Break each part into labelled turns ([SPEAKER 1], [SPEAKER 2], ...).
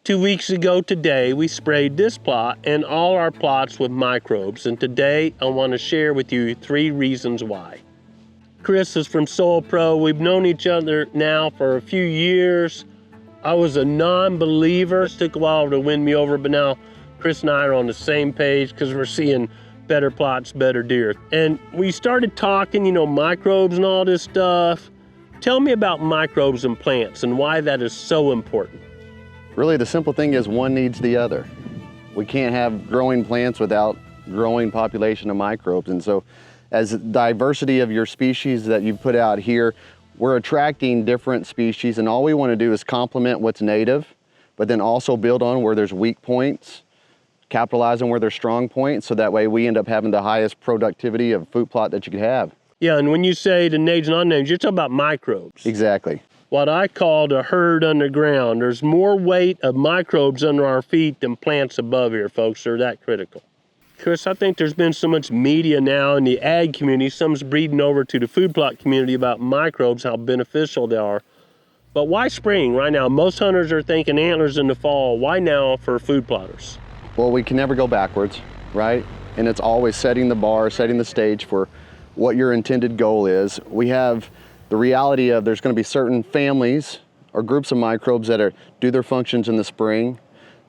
[SPEAKER 1] 2 weeks ago today, we sprayed this plot and all our plots with microbes, and today I want to share with you 3 reasons why. Chris is from Soil Pro. We've known each other now for a few years. I was a non-believer. It took a while to win me over, but now Chris and I are on the same page because we're seeing better plots, better deer. And we started talking, microbes and all this stuff. Tell me about microbes in plants and why that is so important.
[SPEAKER 2] Really, the simple thing is one needs the other. We can't have growing plants without growing population of microbes. And so as the diversity of your species that you put out here, we're attracting different species, and all we want to do is complement what's native, but then also build on where there's weak points, capitalize on where there's strong points, so that way we end up having the highest productivity of fruit plot that you could have.
[SPEAKER 1] Yeah, and when you say the natives and unnatives, you're talking about microbes.
[SPEAKER 2] Exactly.
[SPEAKER 1] What I call the herd underground. There's more weight of microbes under our feet than plants above here, folks. They're that critical. Chris, I think there's been so much media now in the ag community, some's breeding over to the food plot community about microbes, how beneficial they are. But why spring right now? Most hunters are thinking antlers in the fall. Why now for food plotters?
[SPEAKER 2] Well, we can never go backwards, right? And it's always setting the bar, setting the stage for what your intended goal is. We have the reality of there's going to be certain families or groups of microbes that do their functions in the spring.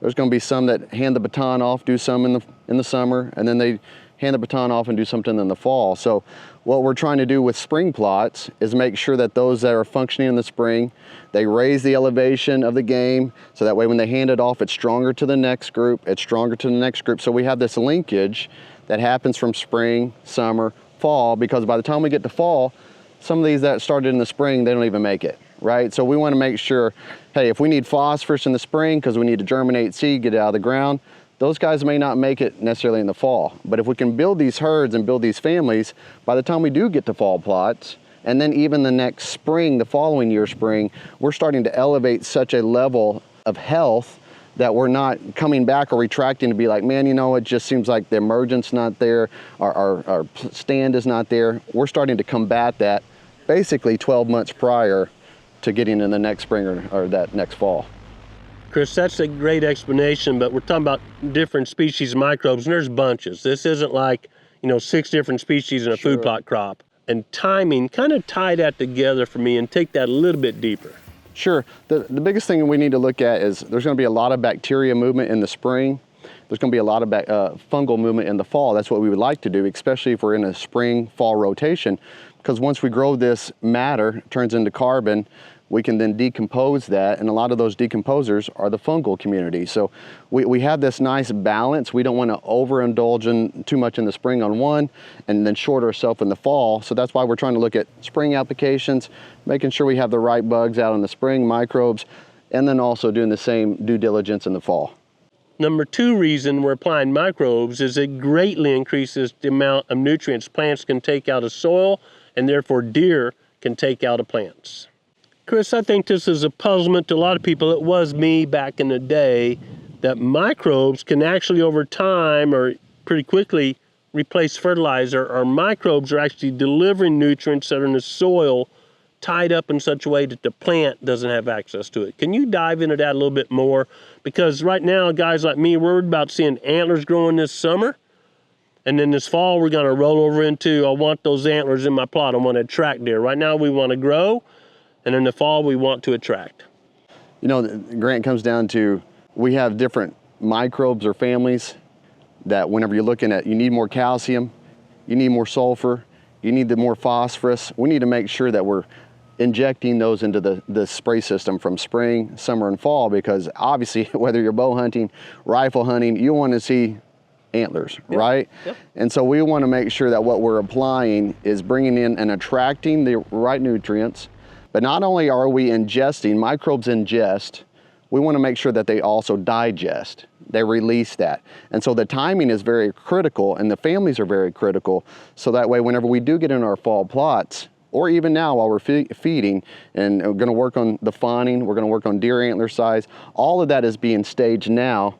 [SPEAKER 2] There's going to be some that hand the baton off, do some in the summer, and then they hand the baton off and do something in the fall. So what we're trying to do with spring plots is make sure that those that are functioning in the spring, they raise the elevation of the game, so that way when they hand it off, it's stronger to the next group, it's stronger to the next group. So we have this linkage that happens from spring, summer, fall, because by the time we get to fall, some of these that started in the spring, they don't even make it, right? So we want to make sure, hey, if we need phosphorus in the spring because we need to germinate seed, get it out of the ground, those guys may not make it necessarily in the fall. But if we can build these herds and build these families, by the time we do get to fall plots, and then even the next spring, the following year spring, we're starting to elevate such a level of health that we're not coming back or retracting to be like, man, it just seems like the emergence not there, our stand is not there. We're starting to combat that basically 12 months prior to getting in the next spring or that next fall.
[SPEAKER 1] Chris, that's a great explanation, but we're talking about different species of microbes, and there's bunches. This isn't like, 6 different species in a food plot crop. And timing, kind of tie that together for me and take that a little bit deeper.
[SPEAKER 2] Sure. The biggest thing we need to look at is there's going to be a lot of bacteria movement in the spring. There's going to be a lot of fungal movement in the fall. That's what we would like to do, especially if we're in a spring-fall rotation, because once we grow this matter, it turns into carbon, we can then decompose that, and a lot of those decomposers are the fungal community. So we have this nice balance. We don't want to overindulge in too much in the spring on one and then short ourselves in the fall. So that's why we're trying to look at spring applications, making sure we have the right bugs out in the spring, microbes, and then also doing the same due diligence in the fall.
[SPEAKER 1] Number 2 reason we're applying microbes is it greatly increases the amount of nutrients plants can take out of soil, and therefore deer can take out of plants. Chris, I think this is a puzzlement to a lot of people. It was me back in the day, that microbes can actually over time or pretty quickly replace fertilizer. Our microbes are actually delivering nutrients that are in the soil tied up in such a way that the plant doesn't have access to it. Can you dive into that a little bit more? Because right now, guys like me, we're about seeing antlers growing this summer. And then this fall, we're going to roll over into, I want those antlers in my plot. I want to attract deer. Right now, we want to grow. And in the fall, we want to attract.
[SPEAKER 2] Grant, comes down to, we have different microbes or families that whenever you're looking at, you need more calcium, you need more sulfur, you need the more phosphorus. We need to make sure that we're injecting those into the spray system from spring, summer, and fall, because obviously, whether you're bow hunting, rifle hunting, you want to see antlers, right? Yep. And so we want to make sure that what we're applying is bringing in and attracting the right nutrients. But not only are we ingesting, microbes ingest, we want to make sure that they also digest. They release that. And so the timing is very critical, and the families are very critical. So that way, whenever we do get in our fall plots, or even now while we're feeding, and we're going to work on the fawning, we're going to work on deer antler size, all of that is being staged now,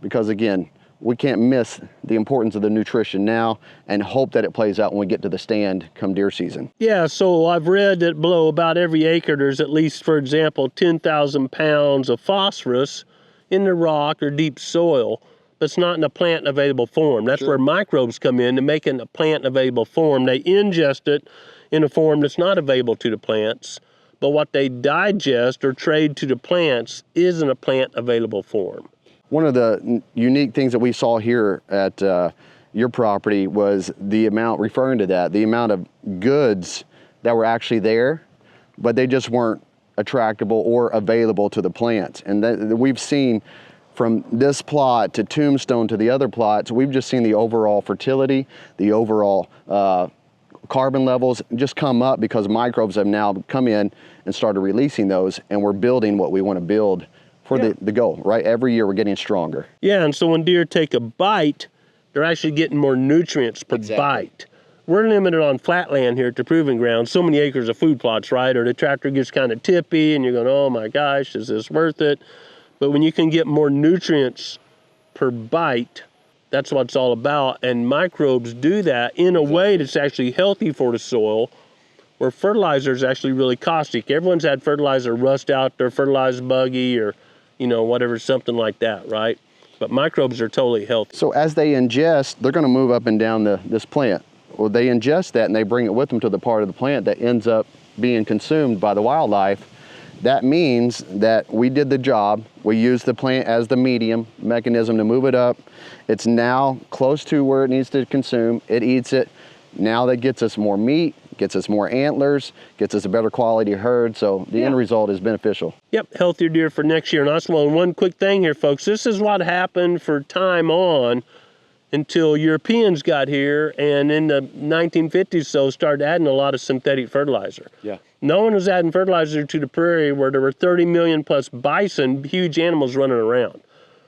[SPEAKER 2] because again, we can't miss the importance of the nutrition now and hope that it plays out when we get to the stand come deer season.
[SPEAKER 1] Yeah, so I've read that below about every acre there's at least, for example, 10,000 pounds of phosphorus in the rock or deep soil, but it's not in a plant available form. That's where microbes come in to make it a plant available form. They ingest it in a form that's not available to the plants, but what they digest or trade to the plants is in a plant available form.
[SPEAKER 2] One of the unique things that we saw here at your property was the amount, referring to that, the amount of goods that were actually there, but they just weren't attractable or available to the plants. And that we've seen from this plot to Tombstone to the other plots, we've just seen the overall fertility, the overall carbon levels just come up because microbes have now come in and started releasing those, and we're building what we want to build for the goal, right? Every year we're getting stronger.
[SPEAKER 1] Yeah, and so when deer take a bite, they're actually getting more nutrients per bite. We're limited on flat land here at the proving ground, so many acres of food plots, right? Or the tractor gets kind of tippy and you're going, oh my gosh, is this worth it? But when you can get more nutrients per bite, that's what it's all about. And microbes do that in a way that's actually healthy for the soil, where fertilizer is actually really caustic. Everyone's had fertilizer rust out their fertilizer buggy or, you know, whatever, something like that, right? But microbes are totally healthy.
[SPEAKER 2] So as they ingest, they're going to move up and down this plant. Well, they ingest that and they bring it with them to the part of the plant that ends up being consumed by the wildlife. That means that we did the job. We used the plant as the medium mechanism to move it up. It's now close to where it needs to consume. It eats it. Now that gets us more meat, gets us more antlers, gets us a better quality herd. So the end result is beneficial.
[SPEAKER 1] Yep, healthier deer for next year. And also, one quick thing here, folks. This is what happened for time on until Europeans got here and in the 1950s so started adding a lot of synthetic fertilizer.
[SPEAKER 2] Yeah.
[SPEAKER 1] No one was adding fertilizer to the prairie where there were 30 million plus bison, huge animals running around.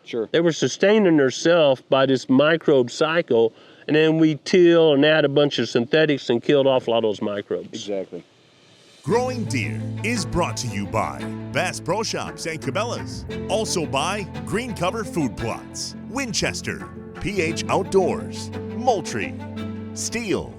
[SPEAKER 2] Sure.
[SPEAKER 1] They were sustaining themselves by this microbe cycle, and then we till and add a bunch of synthetics and killed off a lot of those microbes.
[SPEAKER 2] Exactly.
[SPEAKER 3] Growing Deer is brought to you by Bass Pro Shops and Cabela's. Also by Green Cover Food Plots, Winchester, PH Outdoors, Moultrie, Steel,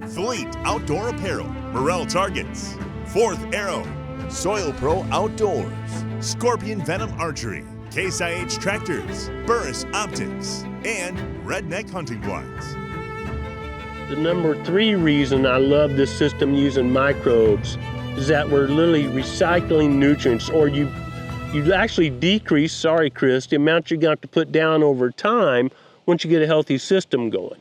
[SPEAKER 3] Fleet Outdoor Apparel, Morel Targets, Fourth Arrow, Soil Pro Outdoors, Scorpion Venom Archery, Case IH Tractors, Burris Optics, and Redneck Hunting Blinds.
[SPEAKER 1] The number 3 reason I love this system using microbes is that we're literally recycling nutrients, or you actually decrease, sorry Chris, the amount you're going to have to put down over time once you get a healthy system going.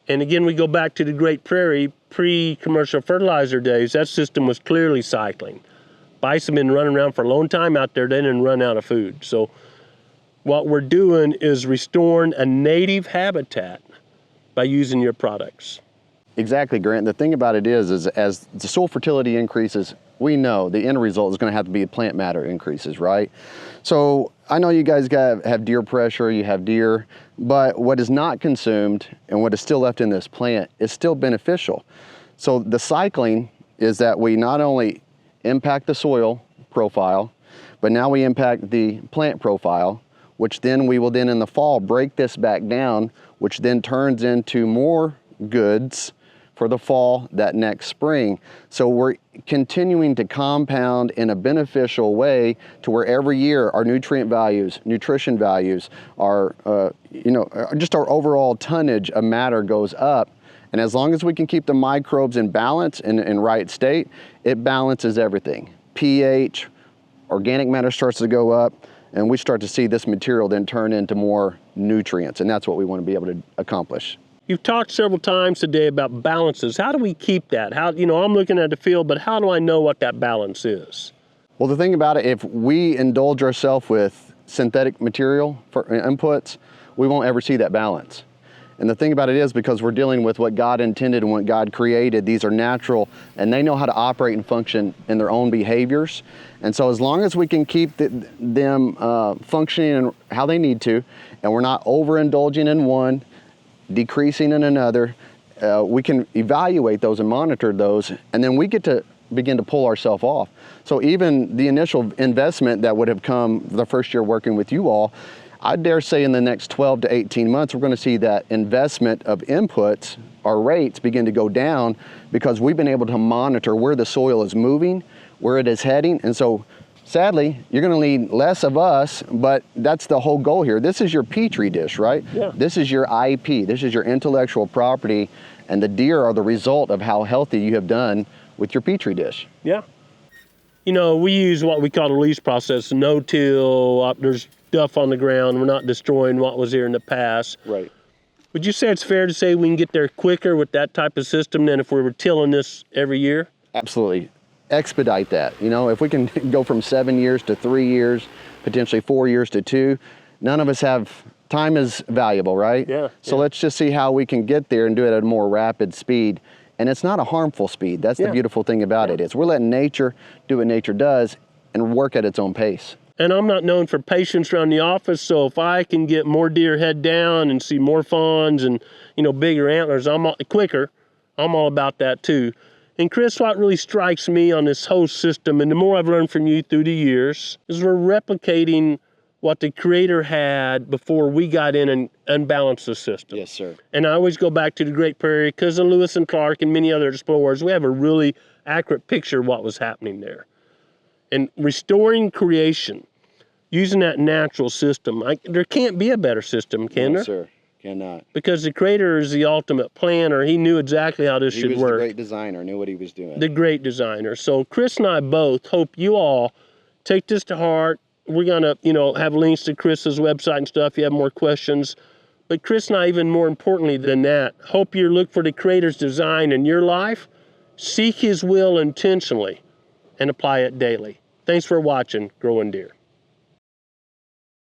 [SPEAKER 1] And again, we go back to the Great Prairie pre-commercial fertilizer days. That system was clearly cycling. Bison been running around for a long time out there. They didn't run out of food. So what we're doing is restoring a native habitat by using your products.
[SPEAKER 2] Exactly, Grant. The thing about it is as the soil fertility increases, we know the end result is going to have to be plant matter increases, right? So I know you guys have deer pressure, you have deer, but what is not consumed and what is still left in this plant is still beneficial. So the cycling is that we not only impact the soil profile, but now we impact the plant profile, which then we will then in the fall break this back down, which then turns into more goods for the fall that next spring. So we're continuing to compound in a beneficial way to where every year our nutrient values, nutrition values, our just our overall tonnage of matter goes up. And as long as we can keep the microbes in balance and in right state, it balances everything. pH, organic matter starts to go up, and we start to see this material then turn into more nutrients, and that's what we want to be able to accomplish.
[SPEAKER 1] You've talked several times today about balances. How do we keep that? I'm looking at the field, but how do I know what that balance is?
[SPEAKER 2] Well, the thing about it, if we indulge ourselves with synthetic material for inputs, we won't ever see that balance. And the thing about it is, because we're dealing with what God intended and what God created, these are natural and they know how to operate and function in their own behaviors. And so as long as we can keep them functioning how they need to, and we're not overindulging in one, decreasing in another, we can evaluate those and monitor those, and then we get to begin to pull ourselves off. So even the initial investment that would have come the first year working with you all, I dare say in the next 12 to 18 months, we're going to see that investment of inputs, our rates begin to go down because we've been able to monitor where the soil is moving, where it is heading. And so Sadly, you're gonna need less of us, but that's the whole goal here. This is your Petri dish, right?
[SPEAKER 1] Yeah.
[SPEAKER 2] This is your IP, this is your intellectual property, and the deer are the result of how healthy you have done with your Petri dish.
[SPEAKER 1] Yeah. You know, we use what we call the release process, no-till, there's stuff on the ground, we're not destroying what was here in the past.
[SPEAKER 2] Right.
[SPEAKER 1] Would you say it's fair to say we can get there quicker with that type of system than if we were tilling this every year?
[SPEAKER 2] Absolutely. Expedite that. You know, if we can go from 7 years to 3 years, potentially 4 years to 2, none of us have, time is valuable, right?
[SPEAKER 1] Yeah.
[SPEAKER 2] So let's just see how we can get there and do it at a more rapid speed. And it's not a harmful speed. That's the beautiful thing about it. Is we're letting nature do what nature does and work at its own pace.
[SPEAKER 1] And I'm not known for patience around the office, so if I can get more deer head down and see more fawns and, you know, bigger antlers, quicker, I'm all about that too. And Chris, what really strikes me on this whole system, and the more I've learned from you through the years, is we're replicating what the Creator had before we got in and unbalanced the system.
[SPEAKER 2] Yes, sir.
[SPEAKER 1] And I always go back to the Great Prairie because of Lewis and Clark and many other explorers. We have a really accurate picture of what was happening there. And restoring creation, using that natural system, there can't be a better system, can there?
[SPEAKER 2] No, sir. Cannot.
[SPEAKER 1] Because the Creator is the ultimate planner. He knew exactly how this should work.
[SPEAKER 2] He was the great designer, knew what he was doing.
[SPEAKER 1] The great designer. So Chris and I both hope you all take this to heart. We're gonna, you know, have links to Chris's website and stuff if you have more questions. But Chris and I, even more importantly than that, hope you look for the Creator's design in your life, seek His will intentionally, and apply it daily. Thanks for watching Growing Deer.